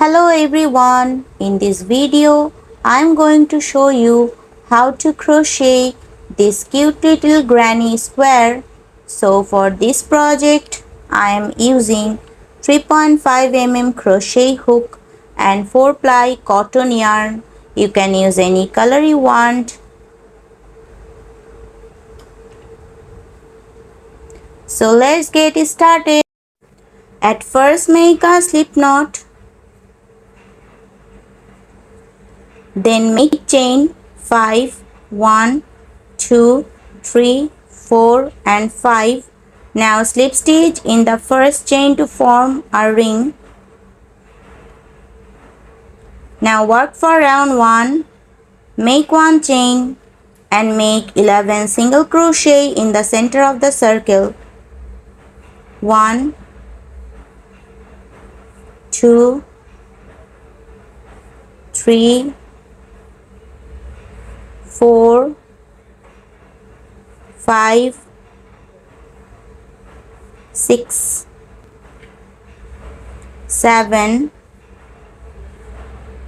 Hello everyone, in this video I am going to show you how to crochet this cute little granny square. So for this project I am using 3.5 mm crochet hook and 4 ply cotton yarn. You can use any color you want. So let's get started. At first make a slip knot. Then make chain 5, 1, 2, 3, 4 and 5. Now slip stitch in the first chain to form a ring. Now work for round 1. Make 1 chain and make 11 single crochet in the center of the circle. 1, 2, 3, 4, 5, 6, 7,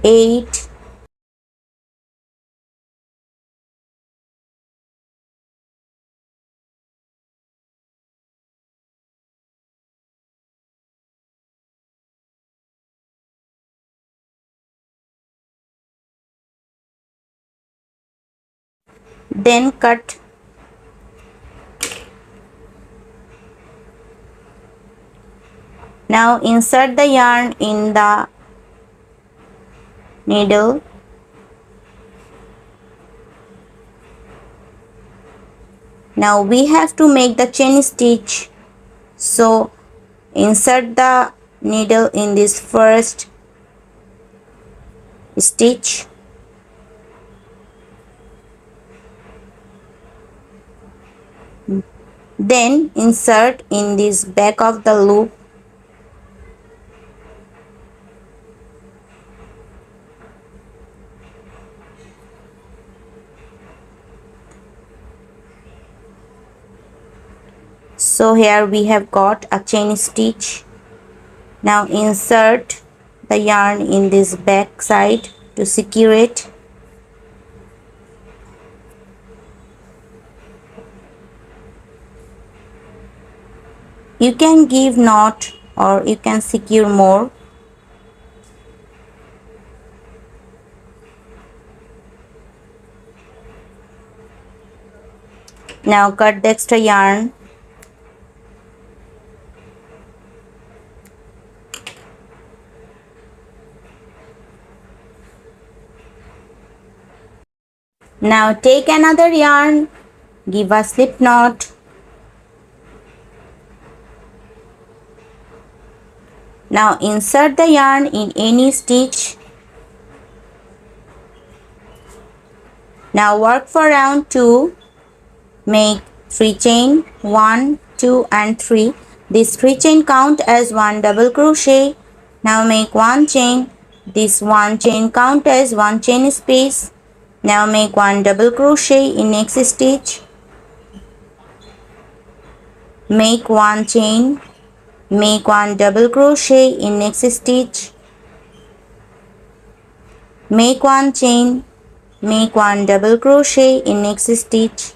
8, 9. Then cut. Now insert the yarn in the needle. Now we have to make the chain stitch. So insert the needle in this first stitch. Then insert in this back of the loop. So here we have got a chain stitch. Now insert the yarn in this back side to secure it. You can give knot or you can secure more. Now cut the extra yarn. Now take another yarn, give a slip knot. Now insert the yarn in any stitch. Now work for round 2. Make 3 chain, 1, 2 and 3. This 3 chain count as 1 double crochet. Now make 1 chain. This 1 chain count as 1 chain space. Now make 1 double crochet in next stitch. Make 1 chain. Make 1 double crochet in next stitch. Make 1 chain. Make 1 double crochet in next stitch.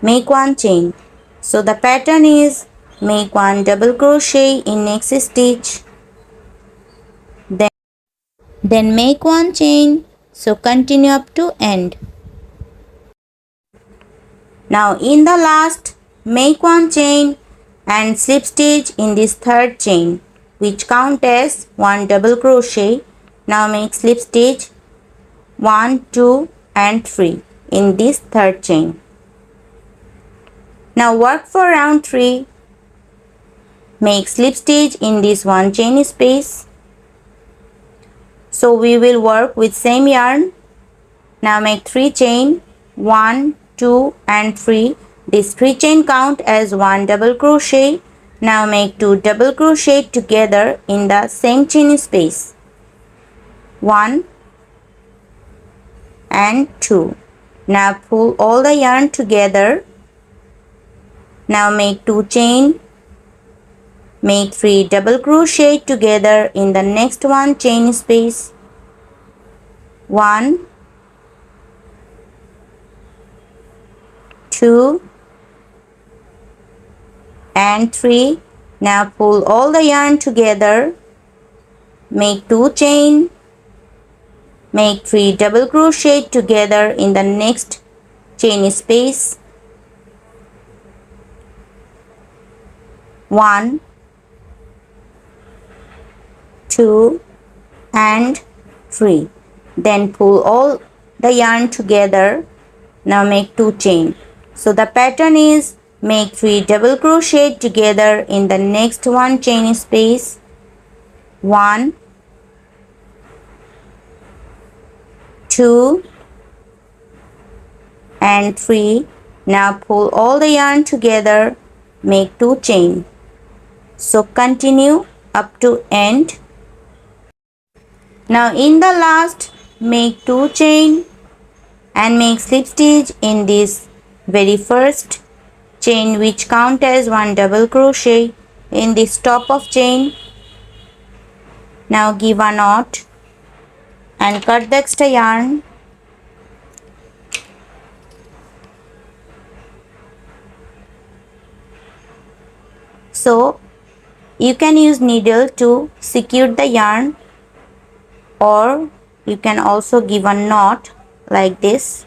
Make 1 chain. So the pattern is make 1 double crochet in next stitch. Then make 1 chain. So continue up to end. Now in the last make 1 chain and slip stitch in this third chain, which count as 1 double crochet. Now make slip stitch 1, 2 and 3 in this third chain. Now work for round 3. Make slip stitch in this 1 chain space. So we will work with same yarn. Now make 3 chain, 1, 2 and 3. This 3 chain count as 1 double crochet. Now make 2 double crochet together in the same chain space. 1 and 2. Now pull all the yarn together. Now make 2 chain, make 3 double crochet together in the next one chain space. 1, 2 and 3. Now pull all the yarn together, make 2 chain, make 3 double crochet together in the next chain space. 1, 2 and 3. Then pull all the yarn together. Now make 2 chain. So the pattern is make 3 double crochet together in the next one chain space. 1, 2 and 3. Now pull all the yarn together, make 2 chain. So continue up to end. Now in the last, make 2 chain and make slip stitch in this very first chain, which count as 1 double crochet in this top of chain. Now give a knot and cut the extra yarn. So you can use needle to secure the yarn, or you can also give a knot like this.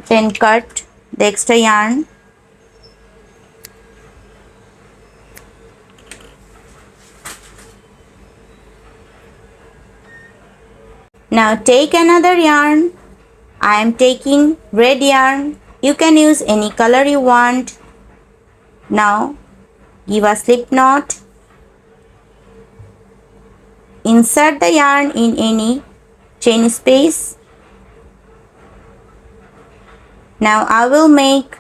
Then cut the extra yarn. Now take another yarn. I am taking red yarn. You can use any color you want. Now give a slip knot. Insert the yarn in any chain space. Now I will make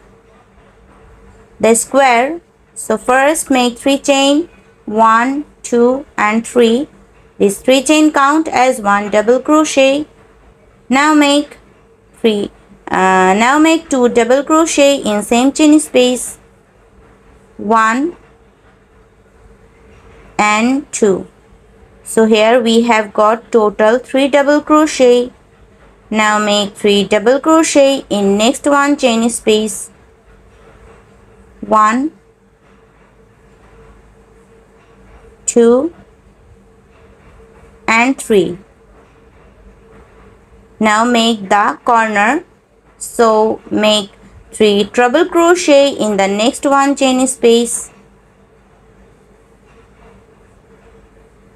the square. So first make 3 chain, 1, 2 and 3. These 3 chain count as 1 double crochet. Now make 2 double crochet in same chain space. 1 and 2. So here we have got total 3 double crochet. Now make 3 double crochet in next one chain space. 1, 2 and 3. Now make the corner. So make 3 treble crochet in the next one chain space.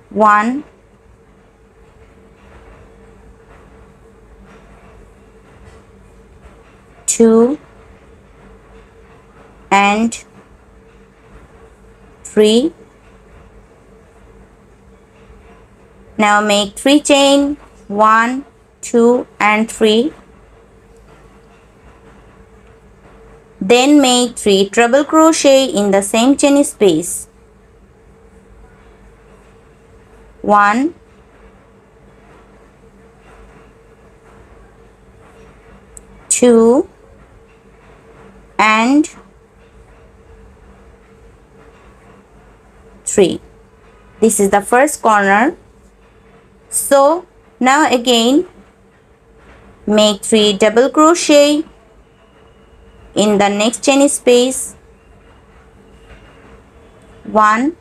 1, 2 and 3. Now make 3 chain, 1, 2 and 3. Then make 3 treble crochet in the same chain space. 1, 2 and 3. This is the first corner. So now again make 3 double crochet in the next chain space. 1,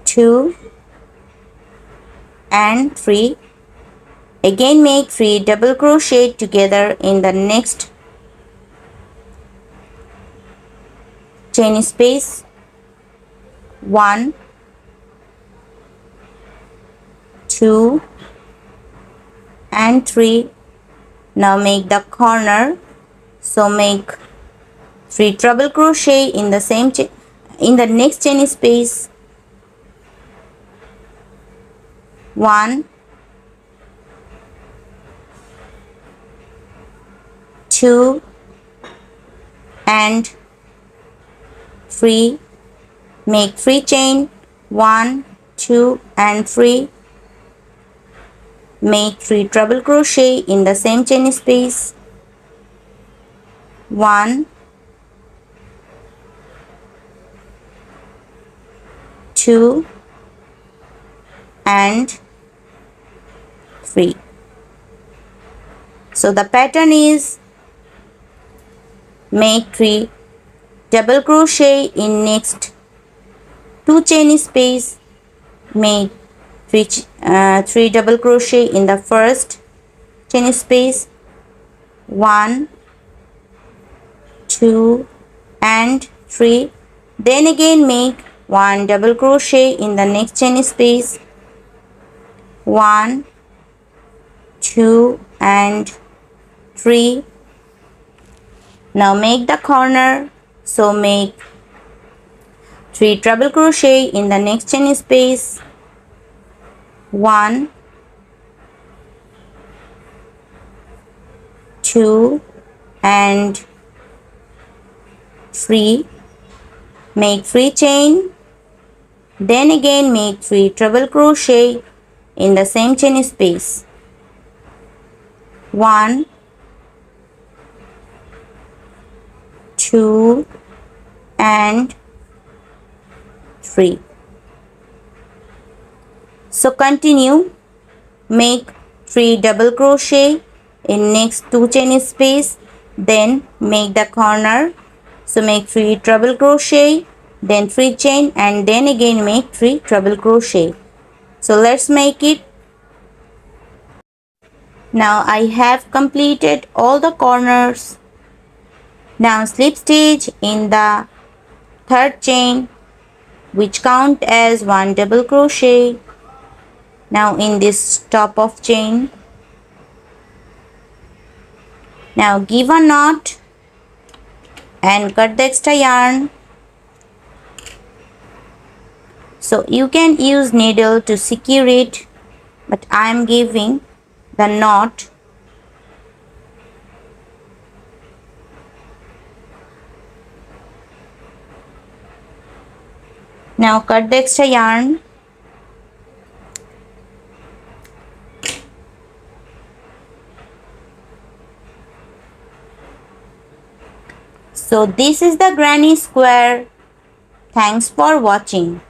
2 and 3. Again make 3 double crochet together in the next chain space. 1, 2 and 3. Now make the corner. So make 3 treble crochet in the same in the next chain space. 1, 2 and 3. Make 3 chain, 1, 2 and 3. make 3 treble crochet in the same chain space. 1, 2 and 3. So the pattern is make 3 double crochet in next 2 chain space, make 3 double crochet in the first chain space, 1, 2 and 3, then again make 1 double crochet in the next chain space, 1, 2 and 3. Now make the corner, so make 3 treble crochet in the next chain space, 1, 2 and 3, make 3 chain, then again make 3 treble crochet in the same chain space, 1, 2 and 3. So continue, make 3 double crochet in next 2 chain space, then make the corner, so make 3 treble crochet, then 3 chain and then again make 3 treble crochet. So let's make it. Now I have completed all the corners. Now slip stitch in the third chain, which count as 1 double crochet. Now in this top of chain, now give a knot and cut the extra yarn. So you can use needle to secure it, but I am giving the knot. Now cut the extra yarn. So this is the granny square. Thanks for watching.